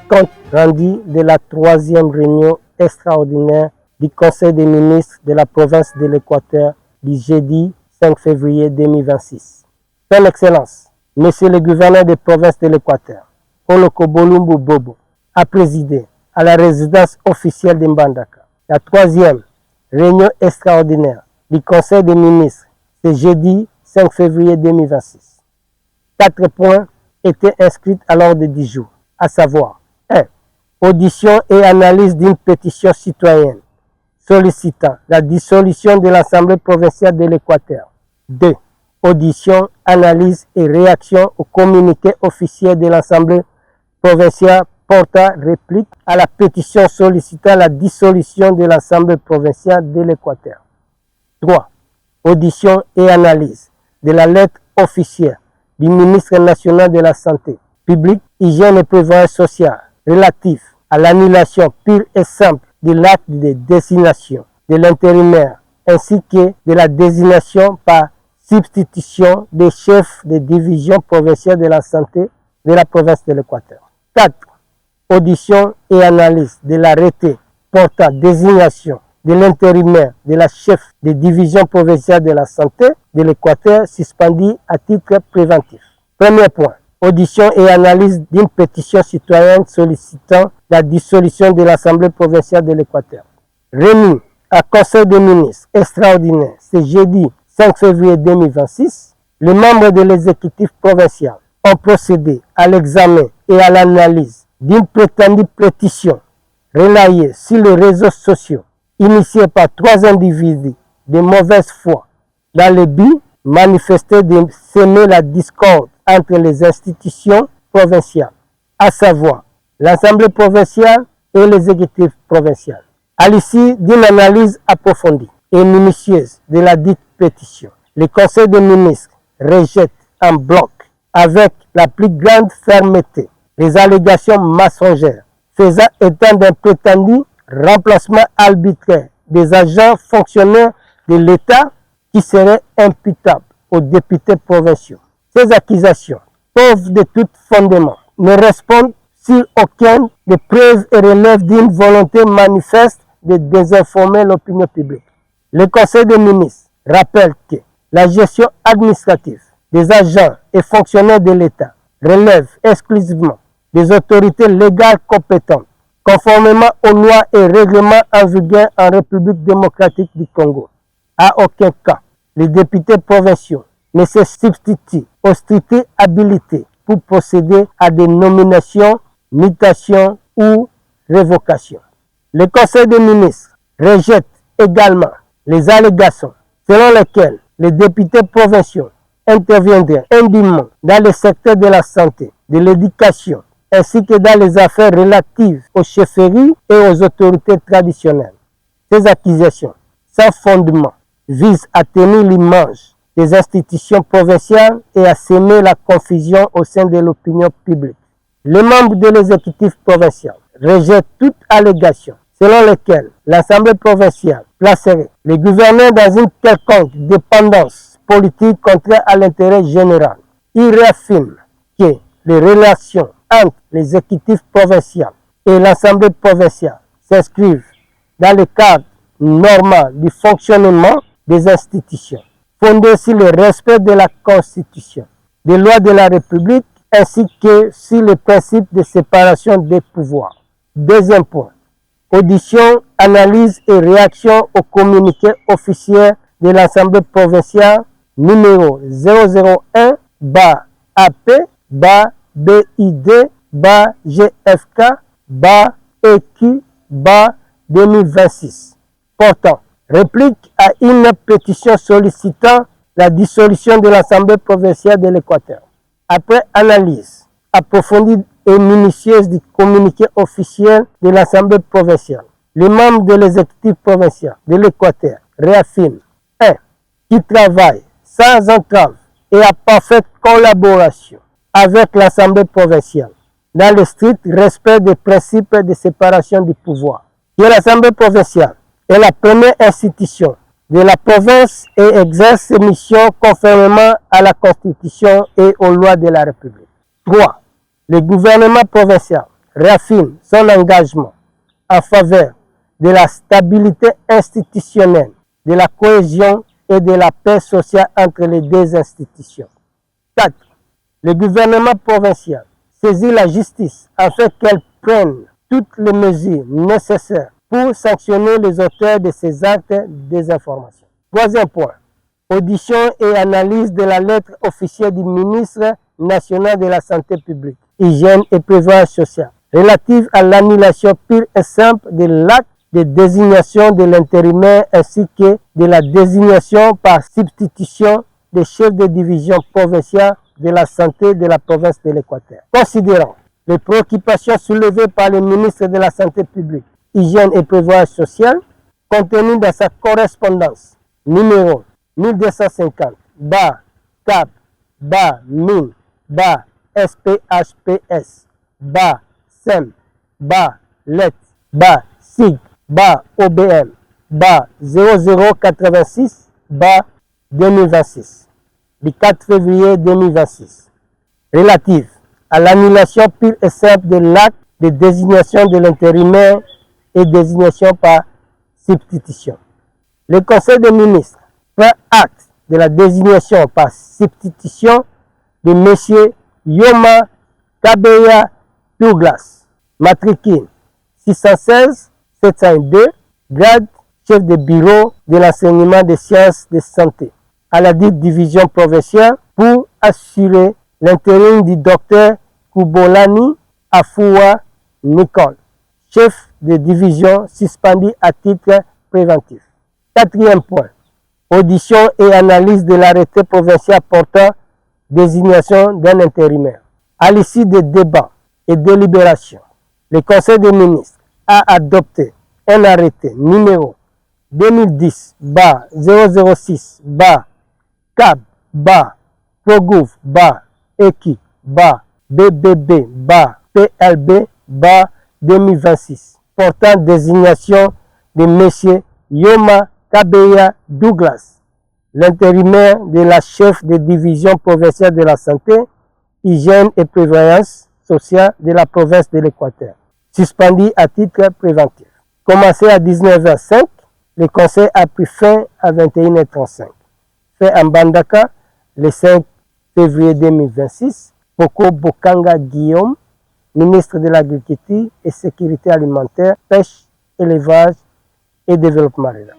compte rendu de la 3e réunion extraordinaire du Conseil des ministres de la province de l'Équateur du jeudi 5 février 2026. Son Excellence, Monsieur le gouverneur de province de l'Équateur, Oloko Bolumbu Bobo, a présidé à la résidence officielle de Mbandaka la 3e réunion extraordinaire du Conseil des ministres ce jeudi 5 février 2026. 4 points étaient inscrits à l'ordre du jour, à savoir 1. Audition et analyse d'une pétition citoyenne sollicitant la dissolution de l'Assemblée provinciale de l'Équateur. 2. Audition, analyse et réaction au communiqué officiel de l'Assemblée provinciale portant réplique à la pétition sollicitant la dissolution de l'Assemblée provinciale de l'Équateur. 3. Audition et analyse de la lettre officielle du ministre national de la Santé publique, Hygiène et Prévoyance sociale relative à l'annulation pure et simple de l'acte de désignation de l'intérimaire ainsi que de la désignation par substitution des chefs de division provinciale de la santé de la province de l'Équateur. 4. Audition et analyse de l'arrêté portant désignation de l'intérimaire de la chef de division provinciale de la santé de l'Équateur suspendu à titre préventif. Premier point. Audition et analyse d'une pétition citoyenne sollicitant la dissolution de l'Assemblée provinciale de l'Équateur. Remis à Conseil des ministres extraordinaire ce jeudi 5 février 2026, les membres de l'exécutif provincial ont procédé à l'examen et à l'analyse d'une prétendue pétition relayée sur les réseaux sociaux initiée par 3 individus de mauvaise foi dans le but manifesté de semer la discorde entre les institutions provinciales, à savoir l'Assemblée provinciale et l'exécutif provincial. À l'issue d'une analyse approfondie et minutieuse de la dite pétition, le Conseil des ministres rejette en bloc avec la plus grande fermeté les allégations mensongères faisant état d'un prétendu remplacement arbitraire des agents fonctionnaires de l'État qui seraient imputables aux députés provinciaux. Ces accusations, pauvres de tout fondement, ne répondent sur aucune des preuves et relèvent d'une volonté manifeste de désinformer l'opinion publique. Le Conseil des ministres rappelle que la gestion administrative des agents et fonctionnaires de l'État relève exclusivement des autorités légales compétentes, conformément aux lois et règlements en vigueur en République démocratique du Congo. À aucun cas, les députés provinciaux ne se substituent aux strictes habilités pour procéder à des nominations, mutations ou révocations. Le Conseil des ministres rejette également les allégations selon lesquelles les députés provinciaux interviendraient indûment dans le secteur de la santé, de l'éducation, ainsi que dans les affaires relatives aux chefferies et aux autorités traditionnelles. Ces accusations, sans fondement, visent à tenir l'image des institutions provinciales et à semer la confusion au sein de l'opinion publique. Les membres de l'exécutif provincial rejettent toute allégation selon laquelle l'Assemblée provinciale placerait les gouverneurs dans une quelconque dépendance politique contraire à l'intérêt général. Ils réaffirment que les relations entre l'exécutif provincial et l'Assemblée provinciale s'inscrivent dans le cadre normal du fonctionnement des institutions, fondé sur le respect de la Constitution, des lois de la République ainsi que sur le principe de séparation des pouvoirs. Deuxième point. Audition, analyse et réaction au communiqué officiel de l'Assemblée provinciale numéro 001-BID-GFK-EQ-2026 portant réplique à une pétition sollicitant la dissolution de l'Assemblée provinciale de l'Équateur. Après analyse approfondie et minutieuse du communiqué officiel de l'Assemblée provinciale, les membres de l'exécutif provincial de l'Équateur réaffirment 1. Qu'ils travaillent sans entrave et à parfaite collaboration avec l'Assemblée provinciale dans le strict respect des principes de séparation du pouvoir. Que l'Assemblée provinciale est la première institution de la province et exerce ses missions conformément à la Constitution et aux lois de la République. 3. Le gouvernement provincial réaffirme son engagement en faveur de la stabilité institutionnelle, de la cohésion et de la paix sociale entre les deux institutions. 4. Le gouvernement provincial saisit la justice afin qu'elle prenne toutes les mesures nécessaires pour sanctionner les auteurs de ces actes de désinformation. 3e point. Audition et analyse de la lettre officielle du ministre national de la Santé publique, Hygiène et Prévoyance sociale, relative à l'annulation pure et simple de l'acte de désignation de l'intérimaire ainsi que de la désignation par substitution des chefs de division provinciale de la santé de la province de l'Équateur. Considérant les préoccupations soulevées par le ministre de la Santé publique, Hygiène et Prévoyance sociale, contenues dans sa correspondance numéro 1200-SPHPS-SEM-LET-SIG-OBM-0086-2026 du 4 février 2026 relative à l'annulation pure et simple de l'acte de désignation de l'intérimaire et désignation par substitution. Le Conseil des ministres prend acte de la désignation par substitution de M. Yoma Kabeya Douglas, matricule 616-702, grade chef de bureau de l'enseignement des sciences de santé, à la dite division provinciale pour assurer l'intérim du docteur Kubolani Afoua Nicole, chef de division suspendu à titre préventif. 4e point. Audition et analyse de l'arrêté provincial portant désignation d'un intérimaire. À l'issue des débats et délibérations, le Conseil des ministres a adopté un arrêté numéro 2010-006-CAB-BBB-PLB-2026 portant désignation de M. Yoma Kabeya Douglas, l'intérimaire de la chef de division provinciale de la santé, hygiène et prévoyance sociale de la province de l'Équateur, suspendu à titre préventif. Commencé à 19h05, le conseil a pris fin à 21h35. Fait en Bandaka, le 5 février 2026, Poko Bokanga Guillaume, ministre de l'Agriculture et Sécurité alimentaire, Pêche, Élevage et Développement rural.